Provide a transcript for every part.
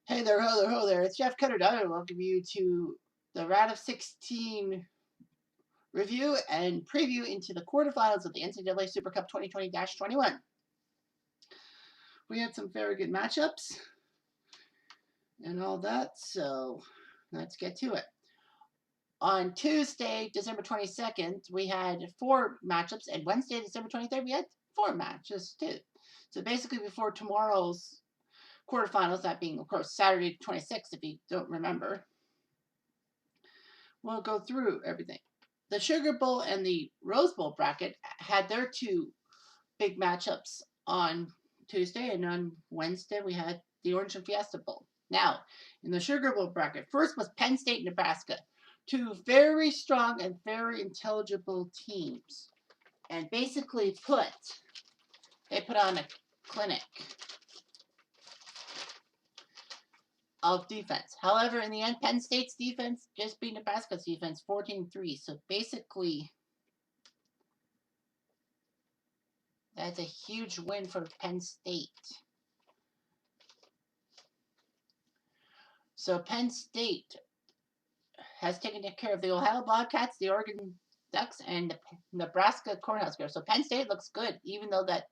Hey there, ho there, ho there. It's Jeff Cutter. I welcome you to the round of 16 review and preview into the quarterfinals of the NCAA SuperCup 2020-21. We had some very good matchups and all that, so let's get to it. On Tuesday, December 22nd, we had 4 matchups, and Wednesday, December 23rd, we had 4 matches too. So basically, before tomorrow's quarterfinals, that being, of course, Saturday 26th, if you don't remember, we'll go through everything. The Sugar Bowl and the Rose Bowl bracket had their 2 big matchups on Tuesday, and on Wednesday we had the Orange and Fiesta Bowl. Now, in the Sugar Bowl bracket, first was Penn State and Nebraska, 2 very strong and very intelligible teams, and basically they put on a clinic of defense. However, in the end, Penn State's defense just beat Nebraska's defense 14-3. So basically, that's a huge win for Penn State. So Penn State has taken care of the Ohio Bobcats, the Oregon Ducks, and the Nebraska Cornhuskers. So Penn State looks good, even though that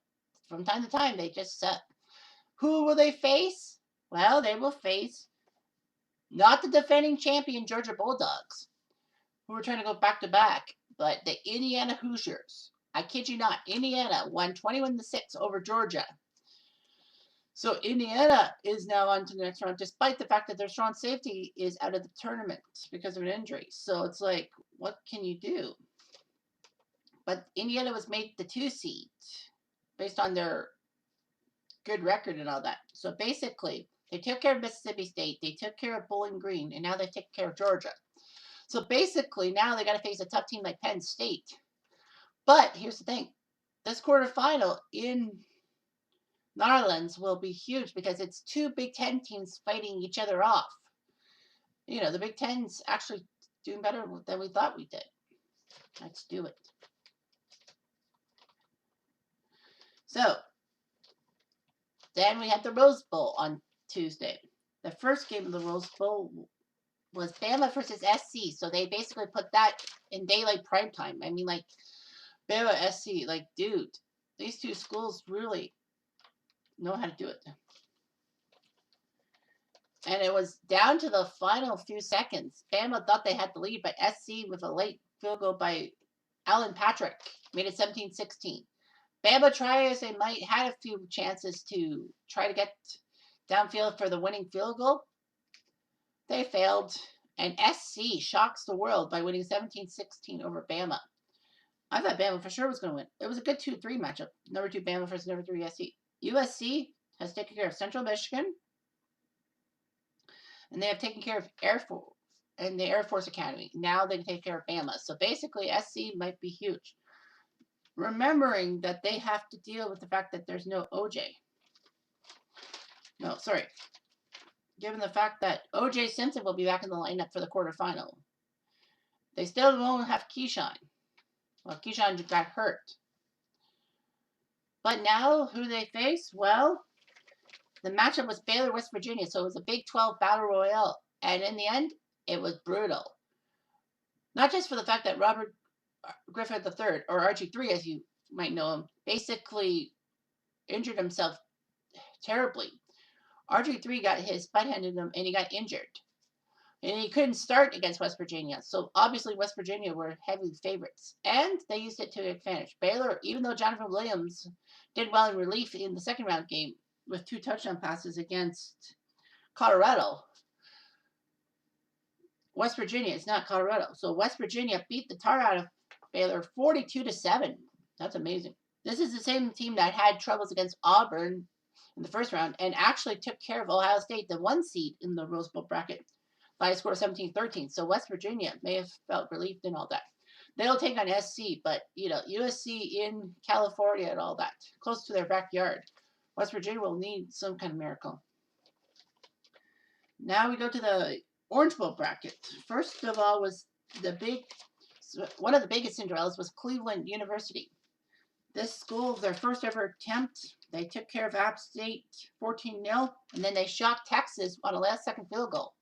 from time to time they just suck. Who will they face? Well, they will face not the defending champion Georgia Bulldogs, who are trying to go back-to-back, but the Indiana Hoosiers. I kid you not, Indiana won 21-6 over Georgia. So Indiana is now on to the next round, despite the fact that their strong safety is out of the tournament because of an injury. So it's like, what can you do? But Indiana was made the 2 seed based on their good record and all that. So basically, they took care of Mississippi State, they took care of Bowling Green, and now they take care of Georgia. So basically, now they got to face a tough team like Penn State. But here's the thing. This quarterfinal in Netherlands will be huge because it's 2 Big Ten teams fighting each other off. You know, the Big Ten's actually doing better than we thought we did. Let's do it. So, then we had the Rose Bowl on Tuesday. The first game of the Rose Bowl was Bama versus SC. So they basically put that in daylight prime time. I mean, like, Bama, SC, like, dude, these 2 schools really know how to do it. And it was down to the final few seconds. Bama thought they had the lead, but SC, with a late field goal by Alan Patrick, made it 17-16. Bama, try as they might, had a few chances to try to get downfield for the winning field goal. They failed, and SC shocks the world by winning 17-16 over Bama. I thought Bama for sure was going to win. It was a good 2-3 matchup. Number 2 Bama versus number 3 SC. USC has taken care of Central Michigan, and they have taken care of Air Force and the Air Force Academy. Now they can take care of Bama. So basically, SC might be huge. Remembering that they have to deal with the fact that there's no OJ. No, sorry. Given the fact that OJ Simpson will be back in the lineup for the quarterfinal. They still won't have Keyshawn. Well, Keyshawn got hurt. But now, who they face? Well, the matchup was Baylor, West Virginia, so it was a Big 12 Battle Royale. And in the end, it was brutal. Not just for the fact that Robert Griffin III, or RG3 as you might know him, basically injured himself terribly. RG3 got his butt handed to him, and he got injured. And he couldn't start against West Virginia. So obviously West Virginia were heavy favorites. And they used it to their advantage. Baylor, even though Jonathan Williams did well in relief in the second round game with 2 touchdown passes against Colorado, West Virginia is not Colorado. So West Virginia beat the tar out of Baylor 42-7. That's amazing. This is the same team that had troubles against Auburn in the first round and actually took care of Ohio State, the 1 seed in the Rose Bowl bracket, by a score of 17-13. So West Virginia may have felt relieved and all that. They'll take on SC, but, you know, USC in California and all that, close to their backyard. West Virginia will need some kind of miracle. Now we go to the Orange Bowl bracket. First of all was one of the biggest Cinderellas was Cleveland University. This school, their first ever attempt, they took care of App State 14-0, and then they shocked Texas on a last-second field goal.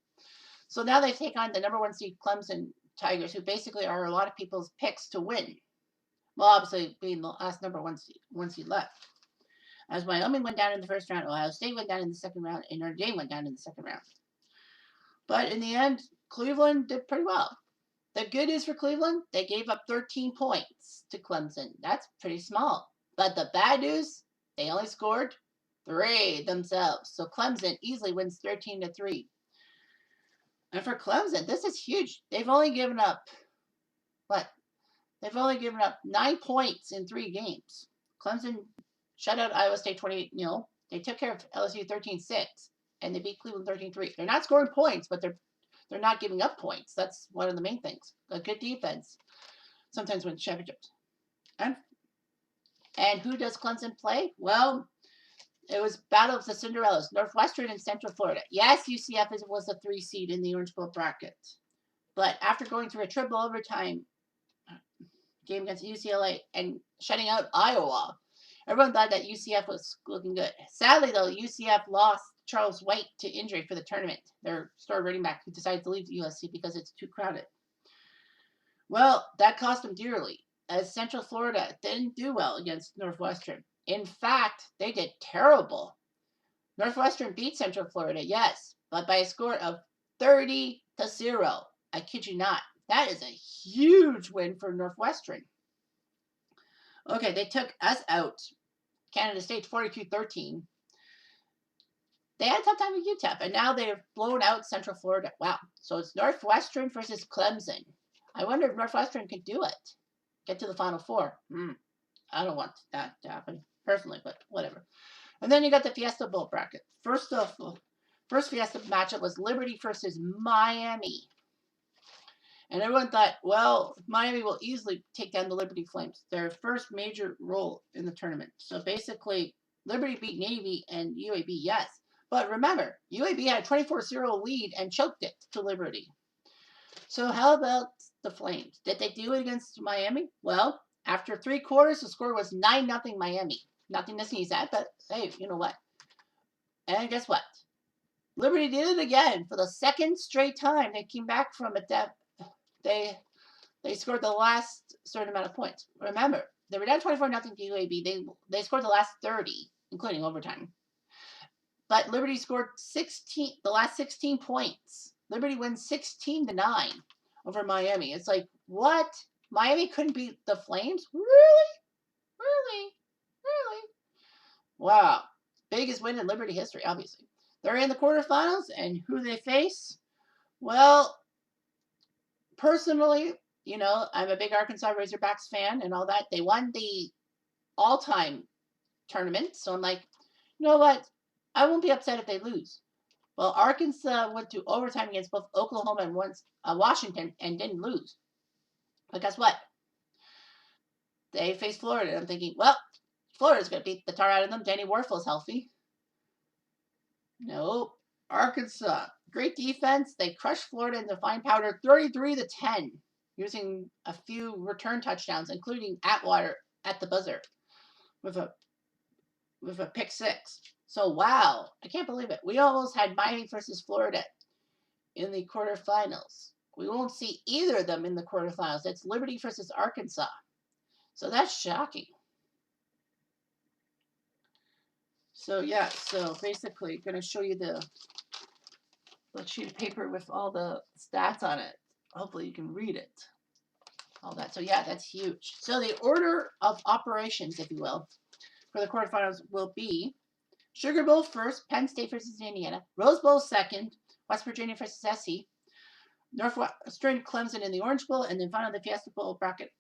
So now they take on the number 1 seed Clemson Tigers, who basically are a lot of people's picks to win. Well, obviously being the last number 1 seed left. As Wyoming went down in the first round, Ohio State went down in the second round, and Notre Dame went down in the second round. But in the end, Cleveland did pretty well. The good news for Cleveland, they gave up 13 points to Clemson. That's pretty small. But the bad news, they only scored 3 themselves. So Clemson easily wins 13-3. And for Clemson, this is huge. They've only given up, They've only given up 9 points in 3 games. Clemson shut out Iowa State 28-0. They took care of LSU 13-6, and they beat Cleveland 13-3. They're not scoring points, but they're not giving up points. That's one of the main things. A good defense sometimes wins championships. And who does Clemson play? Well, it was Battle of the Cinderellas, Northwestern and Central Florida. Yes, UCF was a 3 seed in the Orange Bowl bracket. But after going through a triple overtime game against UCLA and shutting out Iowa, everyone thought that UCF was looking good. Sadly, though, UCF lost Charles White to injury for the tournament. Their star running back who decided to leave USC because it's too crowded. Well, that cost them dearly, as Central Florida didn't do well against Northwestern. In fact, they did terrible. Northwestern beat Central Florida, yes, but by a score of 30-0. I kid you not. That is a huge win for Northwestern. Okay, they took us out. Canada State 42-13. They had a tough time with UTEP, and now they've blown out Central Florida. Wow. So it's Northwestern versus Clemson. I wonder if Northwestern could do it. Get to the Final Four. I don't want that to happen personally, but whatever. And then you got the Fiesta Bowl bracket. First Fiesta matchup was Liberty versus Miami. And everyone thought, well, Miami will easily take down the Liberty Flames. Their first major role in the tournament. So basically, Liberty beat Navy and UAB, yes. But remember, UAB had a 24-0 lead and choked it to Liberty. So how about the Flames? Did they do it against Miami? Well, after 3 quarters, the score was 9-0 Miami. Nothing to sneeze at, but hey, you know what? And guess what? Liberty did it again for the second straight time. They came back from a death. They scored the last certain amount of points. Remember, they were down 24-0 to UAB. They scored the last 30, including overtime. But Liberty scored the last 16 points. Liberty wins 16-9 over Miami. It's like, what? Miami couldn't beat the Flames? Really? Wow. Biggest win in Liberty history, obviously. They're in the quarterfinals, and who they face? Well, personally, I'm a big Arkansas Razorbacks fan and all that. They won the all-time tournament, so I'm like, you know what? I won't be upset if they lose. Well, Arkansas went to overtime against both Oklahoma and Washington and didn't lose. But guess what? They faced Florida. I'm thinking, well, Florida's going to beat the tar out of them. Danny Werfel's healthy. No. Arkansas. Great defense. They crushed Florida into fine powder 33-10 using a few return touchdowns, including Atwater at the buzzer with a pick 6. So, wow. I can't believe it. We almost had Miami versus Florida in the quarterfinals. We won't see either of them in the quarterfinals. It's Liberty versus Arkansas. So that's shocking. So yeah, so basically going to show you the sheet of paper with all the stats on it. Hopefully you can read it. All that. So yeah, that's huge. So the order of operations, if you will, for the quarterfinals will be Sugar Bowl first, Penn State versus Indiana. Rose Bowl second, West Virginia versus SC. Northwestern Clemson in the Orange Bowl, and then finally the Fiesta Bowl bracket,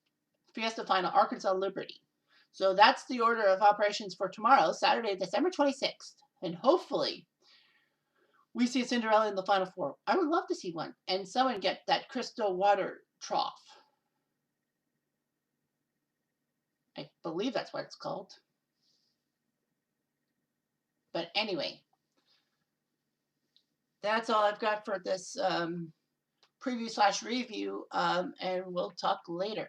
Fiesta final, Arkansas Liberty. So that's the order of operations for tomorrow, Saturday, December 26th. And hopefully we see Cinderella in the Final Four. I would love to see one. And someone get that crystal water trough. I believe that's what it's called. But anyway, that's all I've got for this preview/review, and we'll talk later.